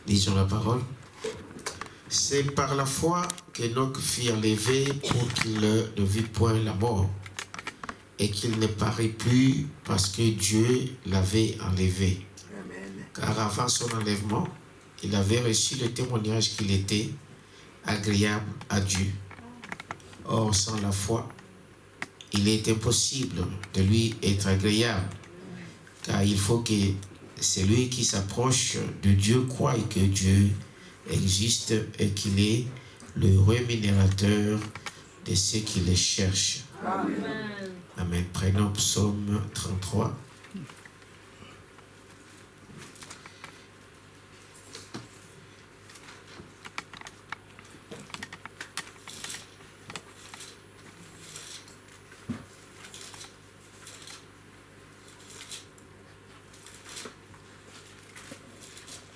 Lisons la parole. C'est par la foi qu'Enoch fut enlevé pour qu'il ne vit point la mort et qu'il ne parut plus parce que Dieu l'avait enlevé. Amen. Car avant son enlèvement, il avait reçu le témoignage qu'il était agréable à Dieu. Or, sans la foi, il est impossible de lui être agréable, car il faut que celui qui s'approche de Dieu croie que Dieu existe et qu'il est le rémunérateur de ceux qui le cherchent. Amen. Amen. Prenons psaume 33.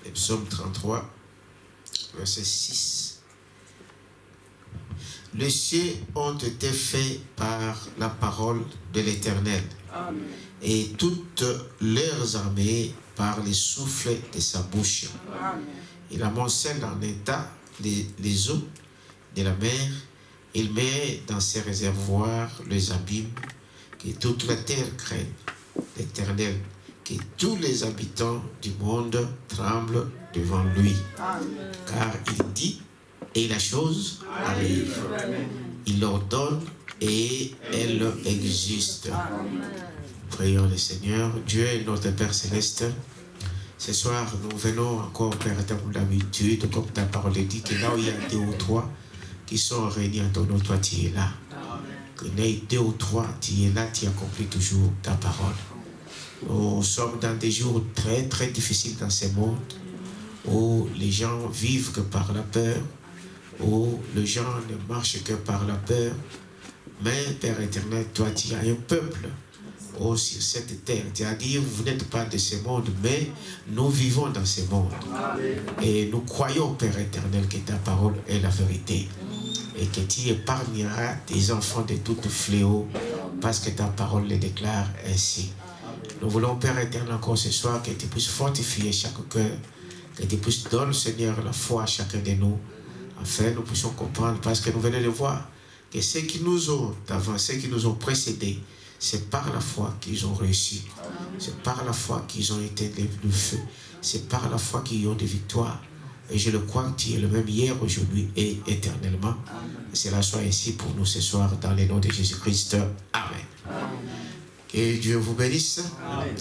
Le psaume 33, verset 6. Les cieux ont été faits par la parole de l'Éternel, et toutes leurs armées par les souffles de sa bouche. Amen. Il amoncelle en état les eaux de la mer, il met dans ses réservoirs les abîmes, que toute la terre craigne l'Éternel, que tous les habitants du monde tremblent devant lui. Amen. Car il dit, et la chose arrive. Amen. Il ordonne et elle existe. Amen. Prions le Seigneur. Dieu est notre Père Céleste. Ce soir, nous venons encore, Père, comme d'habitude, comme ta parole dit, que là où il y a 2 ou 3 qui sont réunis en ton nom, toi tu es là. Amen. Que là, 2 ou 3, tu es là, tu accomplis toujours ta parole. Nous sommes dans des jours très très difficiles dans ce monde, où les gens vivent que par la peur, où les gens ne marchent que par la peur. Mais Père éternel, toi tu as un peuple sur cette terre. Tu as dit, vous n'êtes pas de ce monde, mais nous vivons dans ce monde. Et nous croyons, Père éternel, que ta parole est la vérité. Et que tu épargneras tes enfants de tout fléau, parce que ta parole les déclare ainsi. Nous voulons, Père éternel, encore ce soir, que tu puisses fortifier chaque cœur, que tu puisses donner, Seigneur, la foi à chacun de nous, afin nous puissions comprendre, parce que nous venons de voir que ceux qui nous ont avancés, ceux qui nous ont précédés, c'est par la foi qu'ils ont réussi. C'est par la foi qu'ils ont éteint le feu. C'est par la foi qu'ils ont des victoires. Et je le crois que tu es le même hier, aujourd'hui et éternellement. Et cela soit ainsi pour nous ce soir, dans le nom de Jésus-Christ. Amen. Que Dieu vous bénisse. Amen.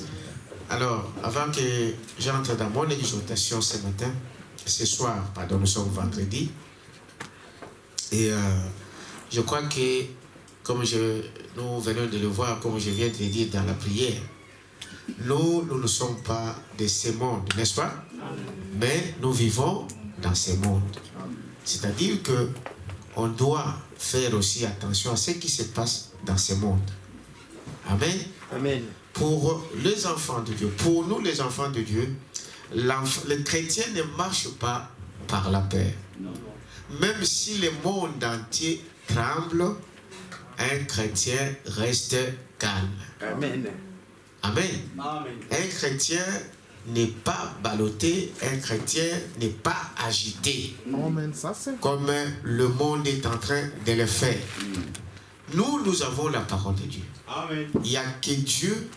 Alors, avant que j'entre dans mon exhortation ce matin, ce soir, pardon, nous sommes vendredi, et je crois que, comme nous venons de le voir, comme je viens de le dire dans la prière, nous ne sommes pas de ce monde, n'est-ce pas? Mais nous vivons dans ce monde. C'est-à-dire qu'on doit faire aussi attention à ce qui se passe dans ce monde. Amen. Amen. Pour les enfants de Dieu, pour nous les enfants de Dieu, le chrétien ne marche pas par la peur. Même si le monde entier tremble, un chrétien reste calme. Amen. Amen. Amen. Un chrétien n'est pas ballotté, un chrétien n'est pas agité. Amen. Ça, comme le monde est en train de le faire. Nous avons la parole de Dieu. Amen. Il n'y a que Dieu.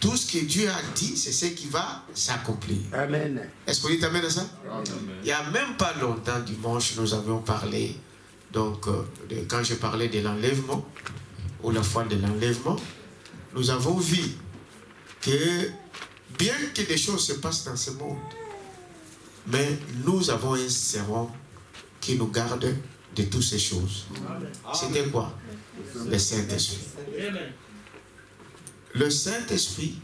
Tout ce que Dieu a dit, c'est ce qui va s'accomplir. Amen. Est-ce que vous dites amen à ça? Amen. Il n'y a même pas longtemps, dimanche, nous avions parlé, donc, quand je parlais de l'enlèvement, ou la foi de l'enlèvement, nous avons vu que bien que des choses se passent dans ce monde, mais nous avons un servant qui nous garde de toutes ces choses. C'était quoi? Le Saint-Esprit. Le Saint-Esprit,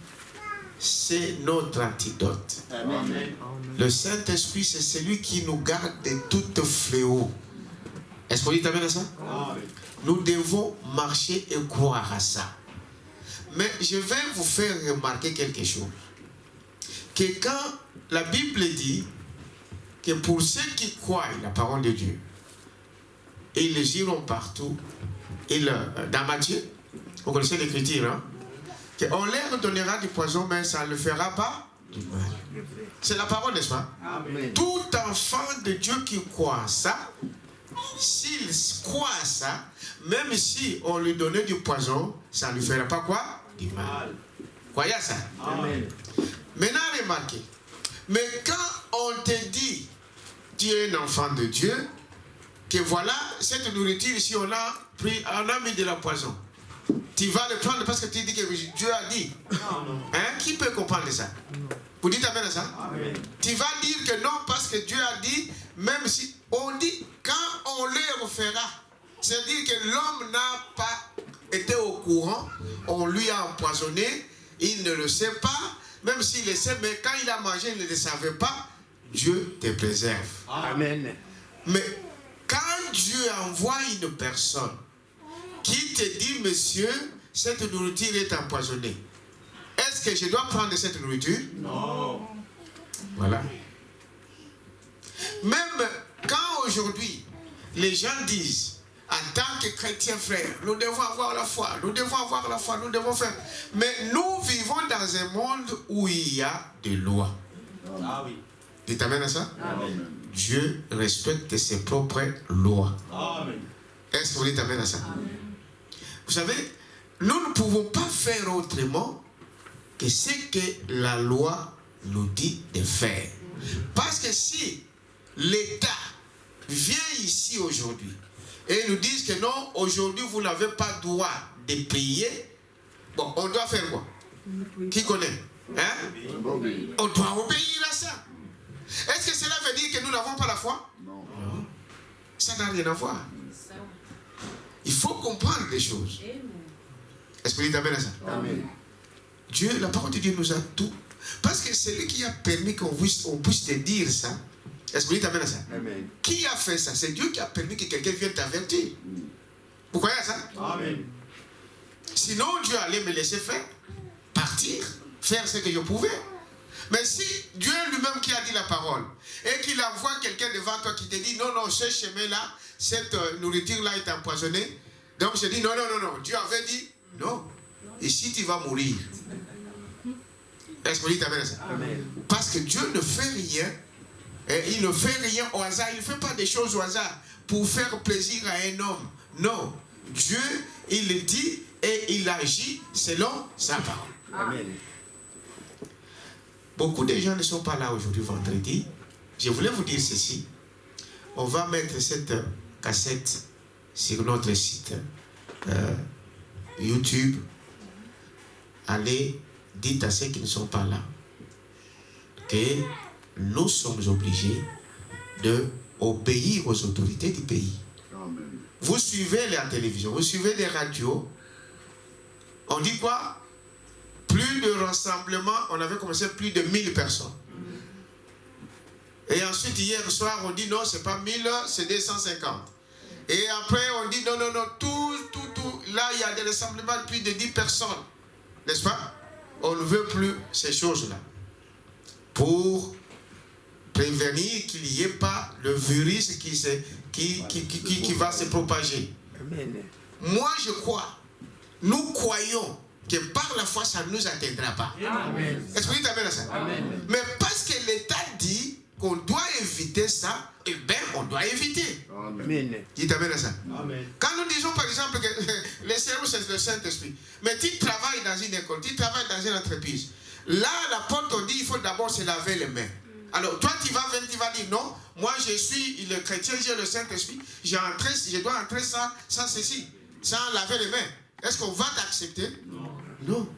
c'est notre antidote. Amen. Le Saint-Esprit, c'est celui qui nous garde de tout fléau. Est-ce qu'on dit amen à ça? Amen. Nous devons marcher et croire à ça. Mais je vais vous faire remarquer quelque chose. Que quand la Bible dit que pour ceux qui croient la parole de Dieu, et ils les iront partout, dans Matthieu, vous connaissez l'écriture, hein? On leur donnera du poison, mais ça ne le fera pas du mal. C'est la parole, n'est-ce pas? Amen. Tout enfant de Dieu qui croit à ça, s'il croit à ça, même si on lui donnait du poison, ça ne lui ferait pas quoi? Du mal. Croyez à ça? Amen. Maintenant, remarquez. Mais quand on te dit, tu es un enfant de Dieu, que voilà, cette nourriture ici, on a mis de la poison. Tu vas le prendre parce que tu dis que Dieu a dit. Hein? Qui peut comprendre ça? Vous dites amen à ça? Amen. Tu vas dire que non parce que Dieu a dit, même si on dit quand on le refera. C'est-à-dire que l'homme n'a pas été au courant, on lui a empoisonné, il ne le sait pas, même s'il le sait, mais quand il a mangé, il ne le savait pas, Dieu te préserve. Amen. Mais quand Dieu envoie une personne qui te dit, monsieur, cette nourriture est empoisonnée, est-ce que je dois prendre cette nourriture? Non. Voilà. Même quand aujourd'hui, les gens disent, en tant que chrétiens frères, nous devons avoir la foi, nous devons avoir la foi, nous devons faire. Mais nous vivons dans un monde où il y a des lois. Ah oui. Dites amen à ça? Amen. Dieu respecte ses propres lois. Amen. Est-ce que vous dites amen à ça? Amen. Vous savez, nous ne pouvons pas faire autrement que ce que la loi nous dit de faire. Parce que si l'État vient ici aujourd'hui et nous dit que non, aujourd'hui vous n'avez pas droit de payer, bon, on doit faire quoi? Qui connaît? Hein? On doit obéir à ça. Est-ce que cela veut dire que nous n'avons pas la foi? Non. Ça n'a rien à voir. Il faut comprendre les choses. Est-ce que vous dites amen à ça? Amen. Dieu, la parole de Dieu nous a tout. Parce que c'est lui qui a permis qu'on puisse te dire ça. Est-ce que vous dites amen à ça? Amen. Qui a fait ça? C'est Dieu qui a permis que quelqu'un vienne t'avertir. Vous croyez à ça? Amen. Sinon, Dieu allait me laisser faire, partir, faire ce que je pouvais. Mais si Dieu lui-même qui a dit la parole et qu'il envoie quelqu'un devant toi qui te dit non, non, ce chemin-là, cette nourriture-là est empoisonnée. Donc je dis non, non, non, non. Dieu avait dit non. Ici tu vas mourir. Est-ce que vous dites amen à ça? Amen. Parce que Dieu ne fait rien. Et il ne fait rien au hasard. Il ne fait pas des choses au hasard pour faire plaisir à un homme. Non. Dieu, il le dit et il agit selon sa parole. Amen. Beaucoup de gens ne sont pas là aujourd'hui, vendredi. Je voulais vous dire ceci. On va mettre cette cassette sur notre site YouTube. Allez, dites à ceux qui ne sont pas là que nous sommes obligés d'obéir aux autorités du pays. Amen. Vous suivez la télévision, vous suivez les radios. On dit quoi? Plus de rassemblements, on avait commencé plus de 1000 personnes. Et ensuite, hier soir, on dit non, c'est pas 1000, c'est 250. Et après, on dit non, non, non, tout. Là, il y a des rassemblements de plus de 10 personnes. N'est-ce pas? On ne veut plus ces choses-là. Pour prévenir qu'il n'y ait pas le virus qui va se propager. Amen. Moi, je crois, nous croyons que par la foi, ça ne nous atteindra pas. Est-ce que vous dites amen à ça? Amen. Mais parce que l'État dit qu'on doit éviter ça, eh bien, on doit éviter. Amen. Dites amen à ça. Amen. Quand nous disons par exemple que le cerveau c'est le Saint-Esprit, mais tu travailles dans une école, tu travailles dans une entreprise, là, à la porte, on dit il faut d'abord se laver les mains. Alors, toi, tu vas dire non, moi je suis le chrétien, j'ai le Saint-Esprit, je dois entrer sans ceci, sans laver les mains. Est-ce qu'on va t'accepter? Non. Non.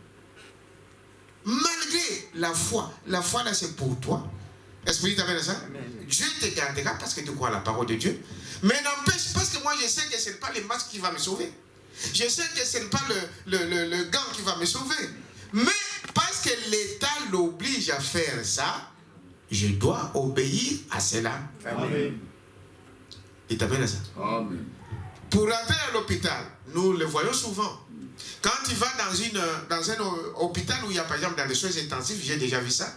Malgré la foi là c'est pour toi. Est-ce que vous dites amen à ça? Amen. Dieu te gardera parce que tu crois à la parole de Dieu. Mais n'empêche, parce que moi je sais que ce n'est pas le masque qui va me sauver. Je sais que ce n'est pas le gant qui va me sauver. Mais parce que l'État l'oblige à faire ça, je dois obéir à cela. Amen. Dites amen à ça. Amen. Pour rentrer à l'hôpital, nous le voyons souvent. Quand tu vas dans un hôpital où il y a par exemple dans les soins intensifs, j'ai déjà vu ça.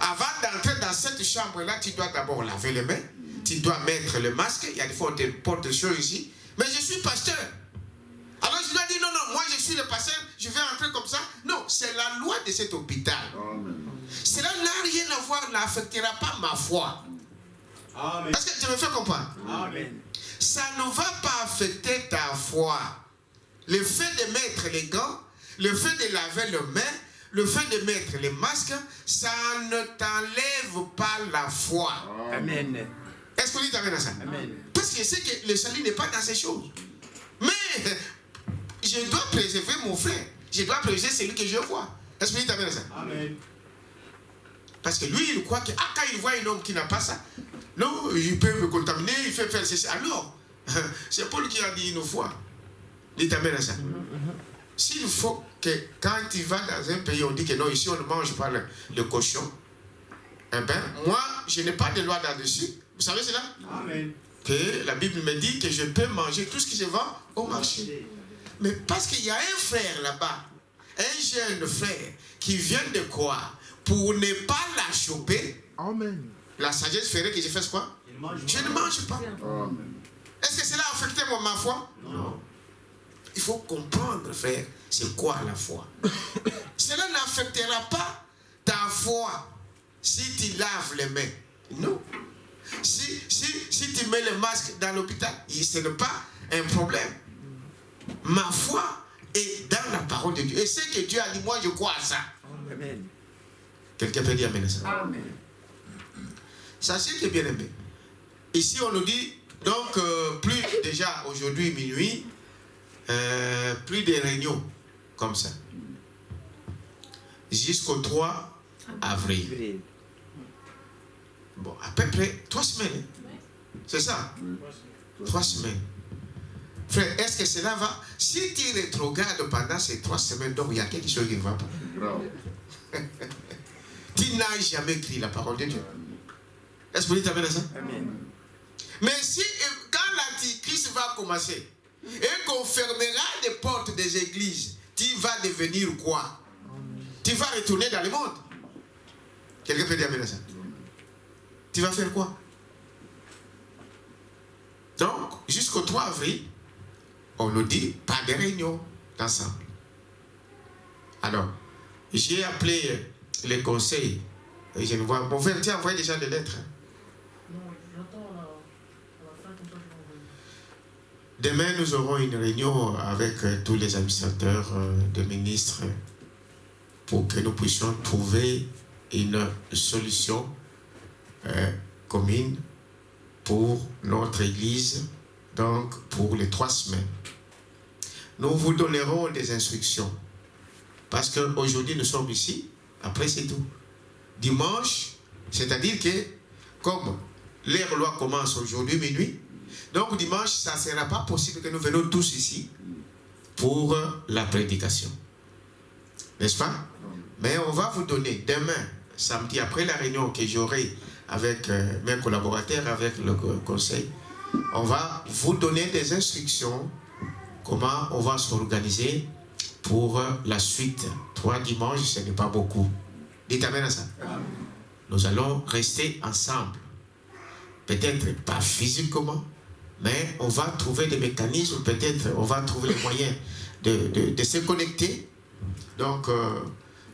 Avant d'entrer dans cette chambre-là, tu dois d'abord laver les mains. Tu dois mettre le masque. Il y a des fois on te porte des choses ici. Mais je suis pasteur. Alors je dois dire non, non, moi je suis le pasteur, je vais entrer comme ça. Non, c'est la loi de cet hôpital. Amen. cela n'a rien à voir, n'affectera pas ma foi. Amen. Est-ce que tu me fais comprendre? Amen. Ça ne va pas affecter ta foi. Le fait de mettre les gants, le fait de laver les mains, le fait de mettre les masques, ça ne t'enlève pas la foi. Amen. Est-ce qu'on dit amen à ça? Amen. Parce que je sais que le salut n'est pas dans ces choses. Mais je dois préserver mon frère. Je dois préserver celui que je vois. Est-ce qu'on dit amen à ça? Amen. Parce que lui, il croit que quand il voit un homme qui n'a pas ça, non, il peut me contaminer, il fait faire ceci. Alors, c'est Paul qui a dit une fois. Dites amen à ça. S'il faut que quand tu vas dans un pays, on dit que non, ici on ne mange pas le cochon, eh bien, moi, je n'ai pas de loi là-dessus. Vous savez cela? Amen. Que la Bible me dit que je peux manger tout ce qui se vend au marché. Mais parce qu'il y a un frère là-bas, un jeune frère, qui vient de croire, pour ne pas la choper, Amen. la sagesse ferait que je fasse quoi? Je ne mange pas. Est-ce que cela a affecté ma foi? Non. Il faut comprendre, frère, c'est quoi la foi. Cela n'affectera pas ta foi si tu laves les mains. Non. Si tu mets le masque dans l'hôpital, ce n'est pas un problème. Ma foi est dans la parole de Dieu. Et ce que Dieu a dit, moi je crois à ça. Amen. Quelqu'un peut dire amen à ça? Amen. Sachez que bien aimé. Ici on nous dit, donc plus déjà aujourd'hui minuit, plus de réunions comme ça. Jusqu'au 3 avril. Bon, à peu près 3 semaines. C'est ça? 3 semaines. Frère, est-ce que cela va? Si tu rétrogrades pendant ces 3 semaines, donc il y a quelque chose qui ne va pas. Tu n'as jamais écrit la parole de Dieu. Est-ce que vous dites amen à ça? Amen. Mais si, quand l'antichrist va commencer, et qu'on fermera les portes des églises, tu vas devenir quoi? Tu vas retourner dans le monde. Quelqu'un peut dire amen à ça? Tu vas faire quoi? Donc, jusqu'au 3 avril, on nous dit pas de réunion d'ensemble. Alors, j'ai appelé les conseils. Et je ne vois. Mon frère, tu as envoyé déjà des lettres. Non, j'attends à la fin, comme ça je vais envoyer. Demain, nous aurons une réunion avec tous les administrateurs de ministres pour que nous puissions trouver une solution commune pour notre église, donc pour les 3 semaines. Nous vous donnerons des instructions parce qu'aujourd'hui nous sommes ici, après c'est tout. Dimanche, c'est-à-dire que comme l'heure loi commence aujourd'hui minuit, donc dimanche, ça ne sera pas possible que nous venions tous ici pour la prédication. N'est-ce pas? Mais on va vous donner demain, samedi, après la réunion que j'aurai avec mes collaborateurs, avec le conseil, on va vous donner des instructions, comment on va s'organiser pour la suite. 3 dimanches, ce n'est pas beaucoup. Dites amen à ça. Nous allons rester ensemble. Peut-être pas physiquement, mais on va trouver des mécanismes, peut-être on va trouver les moyens de se connecter, donc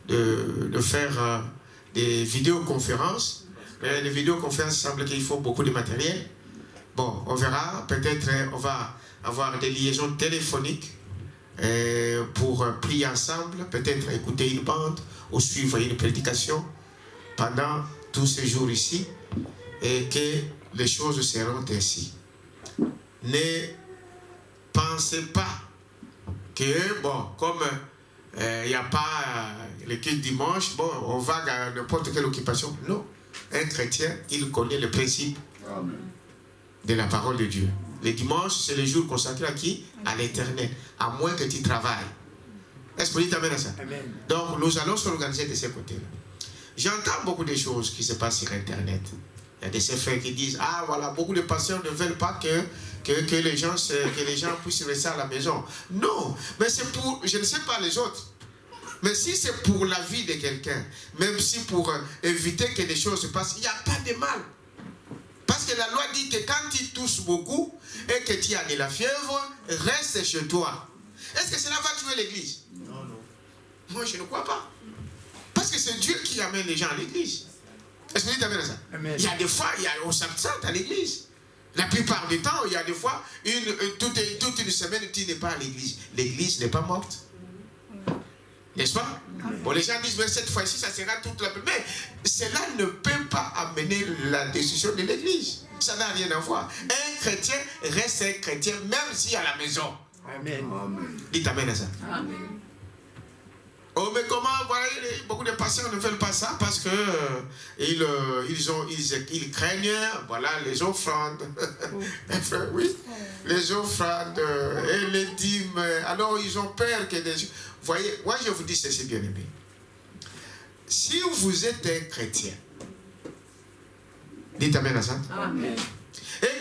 de faire des vidéoconférences. Mais les vidéoconférences, il semble qu'il faut beaucoup de matériel. Bon, on verra, peut-être on va avoir des liaisons téléphoniques pour prier ensemble, peut-être écouter une bande ou suivre une prédication pendant tous ces jours ici, et que les choses seront ainsi. Ne pensez pas que, bon, comme il n'y a pas le culte dimanche, bon, on va à n'importe quelle occupation. Non. Un chrétien, il connaît le principe de la parole de Dieu. Le dimanche, c'est le jour consacré à qui? À l'Éternel. À moins que tu travailles. Est-ce que tu t'amènes à ça? Amen. Donc, nous allons s'organiser de ces côtés-là. J'entends beaucoup de choses qui se passent sur Internet. Il y a des frères qui disent, ah voilà, beaucoup de pasteurs ne veulent pas que les gens puissent rester à la maison. Non, mais c'est pour, je ne sais pas les autres. Mais si c'est pour la vie de quelqu'un, même si pour éviter que des choses se passent, il n'y a pas de mal. Parce que la loi dit que quand tu tousses beaucoup et que tu as de la fièvre, reste chez toi. Est-ce que cela va tuer l'église? Non, non. Moi, je ne crois pas. Parce que que c'est Dieu qui amène les gens à l'église. Est-ce que tu amènes ça? Amen. Il y a des fois, on s'absente à l'église. La plupart du temps, il y a des fois, toute une semaine, tu n'es pas à l'église. L'église n'est pas morte. N'est-ce pas? Bon, les gens disent, mais cette fois-ci, ça sera toute la... Mais cela ne peut pas amener la décision de l'église. Ça n'a rien à voir. Un chrétien reste un chrétien, même si à la maison. Amen. Dites amen à ça. Amen. Oh, mais comment, voilà, beaucoup de pasteurs ne veulent pas ça parce que ils craignent, voilà, les offrandes. Oui, les offrandes et les dîmes. Alors, ils ont peur que des... Voyez, moi je vous dis ceci, bien aimé. Si vous êtes un chrétien, dites amen à ça. Amen. Et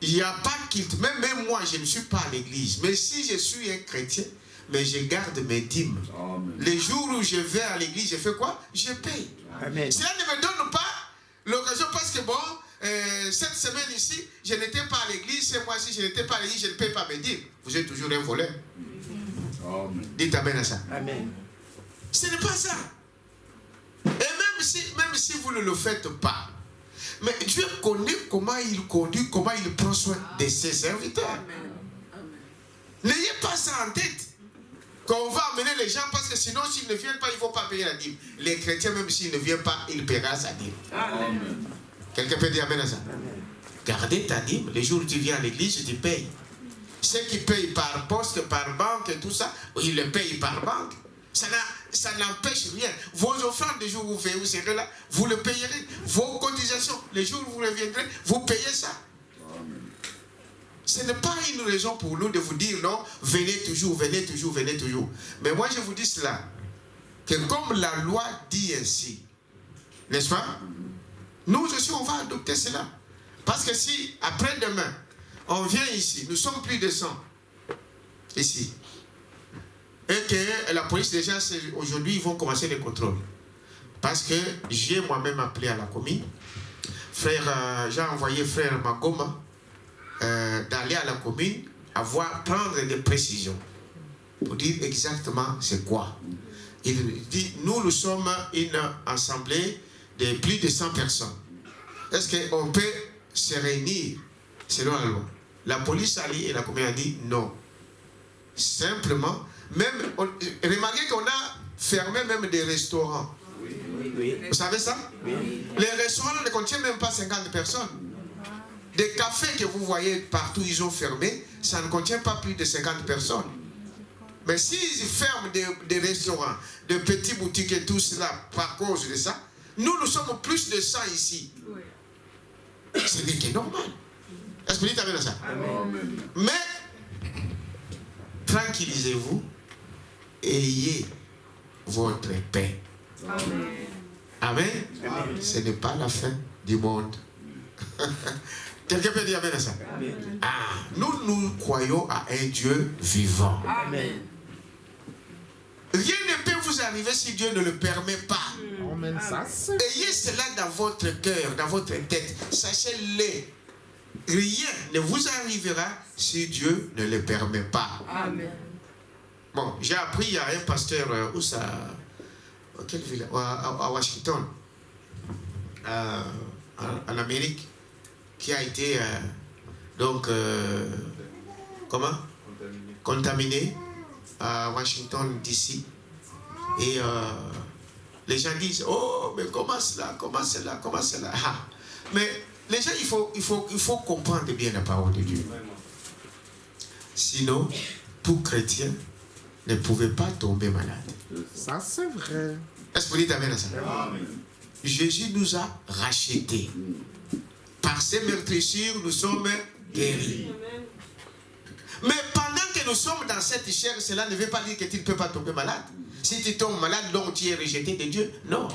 qu'il n'y a pas qu'il... Même moi, je ne suis pas à l'église. Mais si je suis un chrétien, mais je garde mes dîmes. Amen. Les jours où je vais à l'église, je fais quoi? Je paye. Amen. Cela ne me donne pas l'occasion parce que bon, cette semaine ici, je n'étais pas à l'église, ce mois-ci, je n'étais pas à l'église, je ne paye pas mes dîmes. Vous êtes toujours un voleur. Amen. Dites amen à ça. Amen. Ce n'est pas ça. Et même si vous ne le faites pas, mais Dieu connaît comment il conduit, comment il prend soin de ses serviteurs. N'ayez pas ça en tête. Qu'on va amener les gens parce que sinon s'ils ne viennent pas, ils ne vont pas payer la dîme. Les chrétiens, même s'ils ne viennent pas, ils paieront sa dîme. Amen. Quelqu'un peut dire amen à ça? Amen. Gardez ta dîme. Les jours où tu viens à l'église, tu payes. Ceux qui payent par poste, par banque et tout ça, ils le payent par banque. Ça n'empêche rien. Vos offrandes, les jours où vous serez là, vous le payerez. Vos cotisations, les jours où vous reviendrez, vous payez ça. Ce n'est pas une raison pour nous de vous dire non, venez toujours, venez toujours, venez toujours. Mais moi je vous dis cela, que comme la loi dit ainsi, n'est-ce pas? Nous aussi on va adopter cela. Parce que si après-demain, on vient ici, nous sommes plus de 100 ici, et que la police déjà, aujourd'hui ils vont commencer les contrôles. Parce que j'ai moi-même appelé à la commune, j'ai envoyé frère Magoma, d'aller à la commune, prendre des précisions pour dire exactement c'est quoi. Il dit, nous sommes une assemblée de plus de 100 personnes. Est-ce qu'on peut se réunir selon la loi? La police a dit et la commune a dit non. Simplement, remarquez qu'on a fermé même des restaurants. Oui. Vous savez ça? Oui. Les restaurants ne contiennent même pas 50 personnes. Des cafés que vous voyez partout, ils ont fermé, ça ne contient pas plus de 50 personnes. Mais s'ils ferment des restaurants, de petites boutiques et tout cela par cause de ça, nous sommes plus de 100 ici. Ce n'est que normal. Est-ce que vous dites amen à ça? Amen. Mais, tranquillisez-vous, ayez votre paix. Amen. Amen. Amen. Ce n'est pas la fin du monde. Quelqu'un peut dire amen à ça? Amen. Nous croyons à un Dieu vivant. Amen. Rien ne peut vous arriver si Dieu ne le permet pas. Amen. Ayez cela dans votre cœur, dans votre tête. Sachez-le. Rien ne vous arrivera si Dieu ne le permet pas. Amen. Bon, j'ai appris, il y a un pasteur, où ça? Quelle ville? À Washington, en Amérique, qui a été contaminé à Washington DC. Et les gens disent, oh, mais comment cela, comment cela, comment cela? Mais les gens, il faut comprendre bien la parole de Dieu. Sinon, tout chrétien ne pouvait pas tomber malade. Ça, c'est vrai. Est-ce que vous dites amen à ça? Amen. Jésus nous a rachetés. Par ses meurtrissures, nous sommes guéris. Mais pendant que nous sommes dans cette chair, cela ne veut pas dire que tu ne peux pas tomber malade. Si tu tombes malade, donc tu es rejeté de Dieu. Non.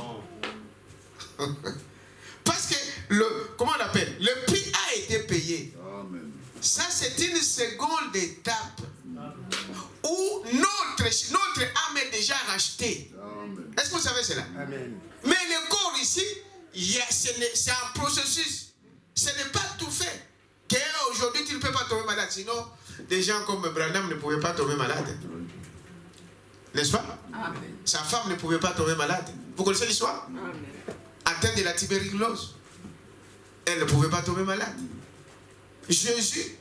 Parce que, comment on appelle? Le prix a été payé. Amen. Ça, c'est une seconde étape où notre âme est déjà rachetée. Est-ce que vous savez cela? Amen. Mais le corps ici, c'est un processus. Ce n'est pas tout fait. Aujourd'hui, tu ne peux pas tomber malade. Sinon, des gens comme Branham ne pouvaient pas tomber malade. N'est-ce pas? Amen. Sa femme ne pouvait pas tomber malade. Vous connaissez l'histoire? Amen. Atteinte de la tuberculose. Elle ne pouvait pas tomber malade. Jésus,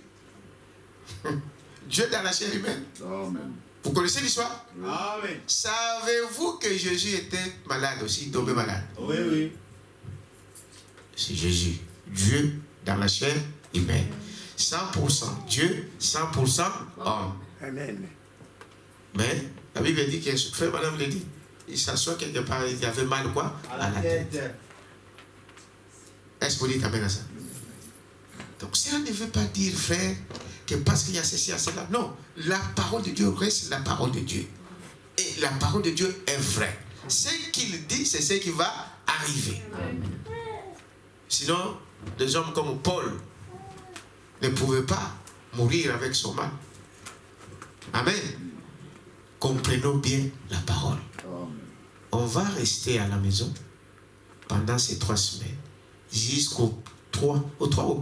Dieu dans la chair humaine. Amen. Vous connaissez l'histoire? Amen. Savez-vous que Jésus était malade aussi, tombé malade? Oui, oui. C'est Jésus, Dieu dans la chair humaine. 100% Dieu, 100% homme. Amen. Mais la Bible dit que frère madame le dit, il s'assoit quelque part, il avait mal quoi? À la tête. Est-ce que vous dites amen à ça? Donc cela ne veut pas dire, frère, que parce qu'il y a ceci, à cela. Non, la parole de Dieu reste la parole de Dieu. Et la parole de Dieu est vraie. Ce qu'il dit, c'est ce qui va arriver. Sinon, des hommes comme Paul ne pouvaient pas mourir avec son mal. Amen. Comprenons bien la parole. On va rester à la maison pendant ces 3 semaines jusqu'au 3 au 3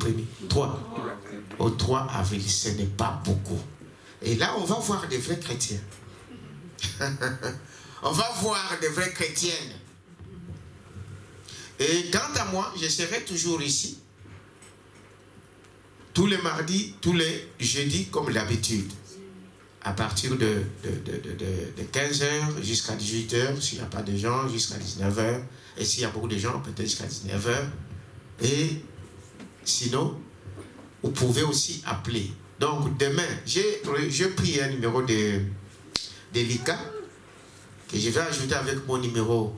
avril. Ce n'est pas beaucoup. Et là, on va voir des vrais chrétiens. On va voir des vraies chrétiennes. Et quant à moi, je serai toujours ici. Tous les mardis, tous les jeudis, comme d'habitude. À partir de 15h jusqu'à 18h, s'il n'y a pas de gens, jusqu'à 19h. Et s'il y a beaucoup de gens, peut-être jusqu'à 19h. Et sinon, vous pouvez aussi appeler. Donc demain, j'ai pris un numéro de l'ICA que je vais ajouter avec mon numéro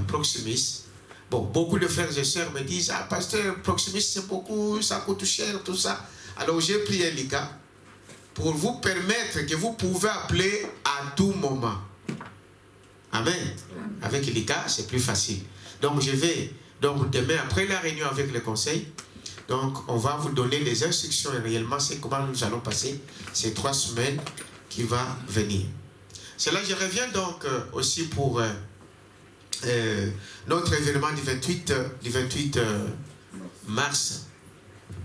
Proximus. Bon, beaucoup de frères et sœurs me disent, ah pasteur, Proximus c'est beaucoup, ça coûte cher, tout ça. Alors j'ai pris un LICA pour vous permettre que vous pouvez appeler à tout moment. Amen. Avec l'ICA, c'est plus facile. Donc je vais, donc demain, après la réunion avec le conseil, donc on va vous donner les instructions et réellement c'est comment nous allons passer ces 3 semaines qui vont venir. C'est là que je reviens donc aussi pour notre événement du 28 mars.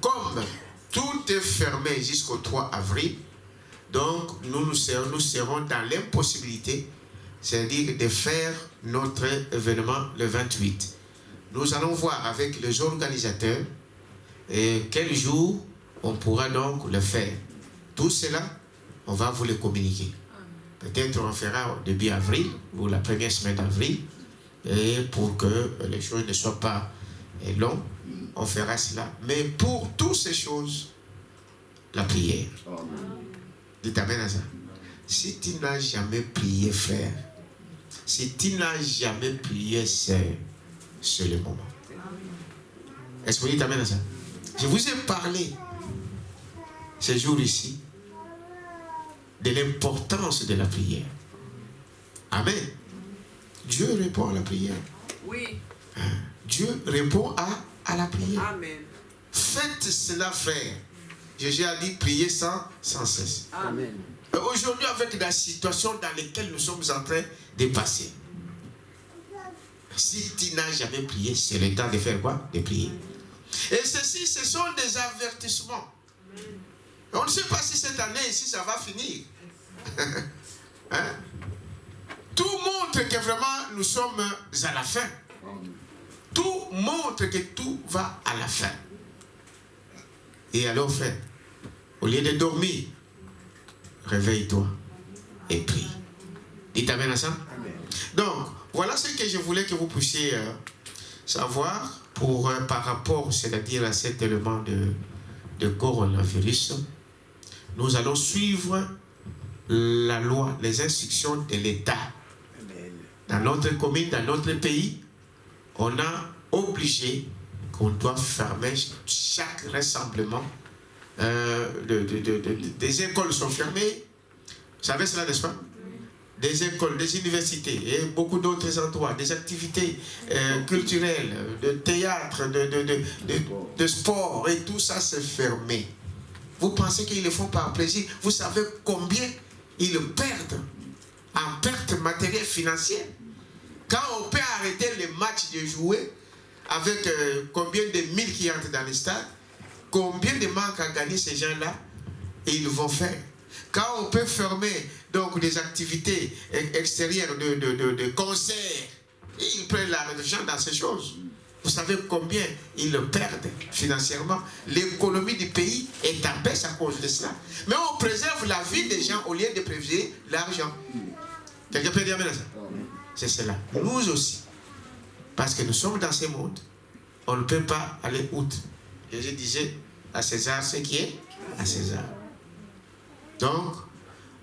Comme tout est fermé jusqu'au 3 avril, donc nous serons dans l'impossibilité, c'est-à-dire de faire notre événement le 28. Nous allons voir avec les organisateurs quel jour on pourra donc le faire. Tout cela, on va vous le communiquer. Peut-être on fera au début avril ou la première semaine d'avril. Et pour que les choses ne soient pas longues, on fera cela. Mais pour toutes ces choses, la prière. Dites amen à ça. Si tu n'as jamais prié, frère, si tu n'as jamais prié, c'est le moment. Est-ce que vous dites amen à ça? Je vous ai parlé ces jours ici de l'importance de la prière. Amen. Dieu répond à la prière. Oui. Dieu répond à la prière. Amen. Faites cela, frère. Jésus a dit prier sans cesse. Amen. Aujourd'hui, avec la situation dans laquelle nous sommes en train de passer, si tu n'as jamais prié, c'est le temps de faire quoi? De prier. Et ceci, ce sont des avertissements. On ne sait pas si cette année ici, ça va finir. Hein? Tout montre que vraiment nous sommes à la fin. Tout montre que tout va à la fin. Et alors, frère, au lieu de dormir, réveille-toi et prie. Dites amen à ça. Amen. Donc, voilà ce que je voulais que vous puissiez savoir par rapport, c'est-à-dire à cet élément de coronavirus. Nous allons suivre la loi, les instructions de l'État. Dans notre commune, dans notre pays, on a obligé qu'on doit fermer chaque rassemblement. Des écoles sont fermées. Vous savez cela, n'est-ce pas? Des écoles, des universités et beaucoup d'autres endroits, des activités culturelles, de théâtre, de sport et tout ça c'est fermé. Vous pensez qu'ils le font par plaisir? Vous savez combien ils perdent en perte matérielle financière? Quand on peut arrêter les matchs de jouer avec combien de milles qui entrent dans le stade, combien de manques à gagner ces gens-là, et ils vont faire Quand on peut fermer donc, des activités extérieures de concerts, ils prennent l'argent dans ces choses. Vous savez combien ils le perdent financièrement. L'économie du pays est en baisse à cause de cela. Mais on préserve la vie des gens au lieu de préserver l'argent. Quelqu'un peut dire ça? C'est cela. Nous aussi. Parce que nous sommes dans ce monde. On ne peut pas aller outre. Jésus disait à César ce qui est à César. Donc,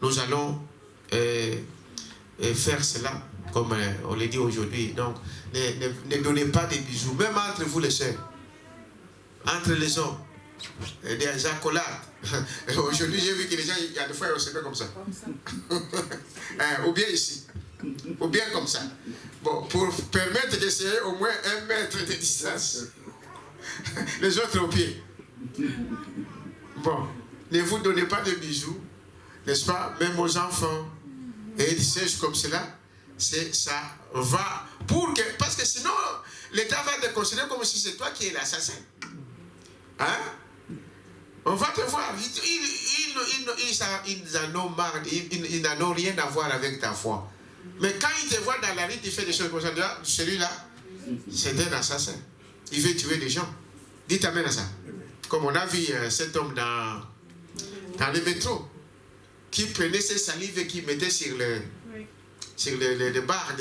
nous allons faire cela comme on l'a dit aujourd'hui. Donc, ne donnez pas des bisous, même entre vous les sœurs, entre les hommes, des accolades. Aujourd'hui, j'ai vu que les gens, il y a des fois, ils se mettent comme ça. Ou bien ici, ou bien comme ça. Bon, pour permettre d'essayer au moins 1 mètre de distance. Les autres au pied. Bon, ne vous donnez pas de bisous, n'est-ce pas, même aux enfants. Et des choses comme cela, ça va pour que, parce que sinon l'État va te considérer comme si c'est toi qui es l'assassin. Hein? On va te voir. Ils en ont marre, ils n'en ont rien à voir avec ta foi. Mais quand ils te voient dans la rue, tu fais des choses comme ça, celui-là, c'est un assassin. Il veut tuer des gens. Dites amen à ça. Comme on a vu cet homme dans le métro, qui prenait ses salives et qui mettait sur les barres,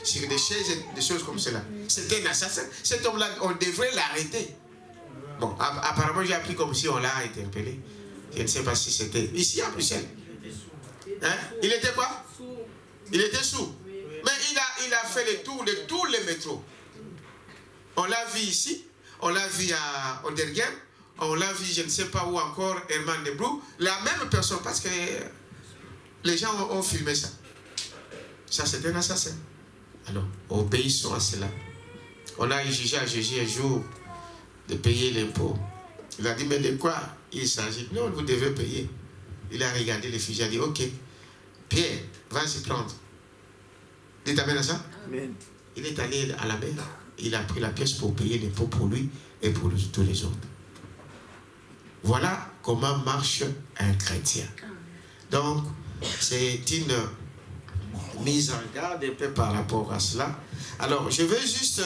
sur des chaises, des choses comme cela. C'était un assassin. Cet homme-là, on devrait l'arrêter. Bon, apparemment, j'ai appris comme si on l'a interpellé. Je ne sais pas si c'était ici à Bruxelles. Hein? Il était quoi? Il était sourd. Mais il a fait le tour de tous les métros. On l'a vu ici, on l'a vu à Oderghem, on l'a vu, je ne sais pas où encore, Herman de Brou, la même personne, parce que les gens ont filmé ça. Ça, c'est un assassin. Alors, obéissons à cela. On a exigé à Jésus un jour de payer l'impôt. Il a dit, mais de quoi il s'agit? Non, vous devez payer. Il a regardé les fichiers, il a dit, ok, Pierre, vas-y prendre. Dites amen à ça? Amen. Il est allé à la mer, il a pris la pièce pour payer l'impôt pour lui et pour tous les autres. Voilà comment marche un chrétien. Donc, c'est une mise en garde un peu par rapport à cela. Alors, je veux juste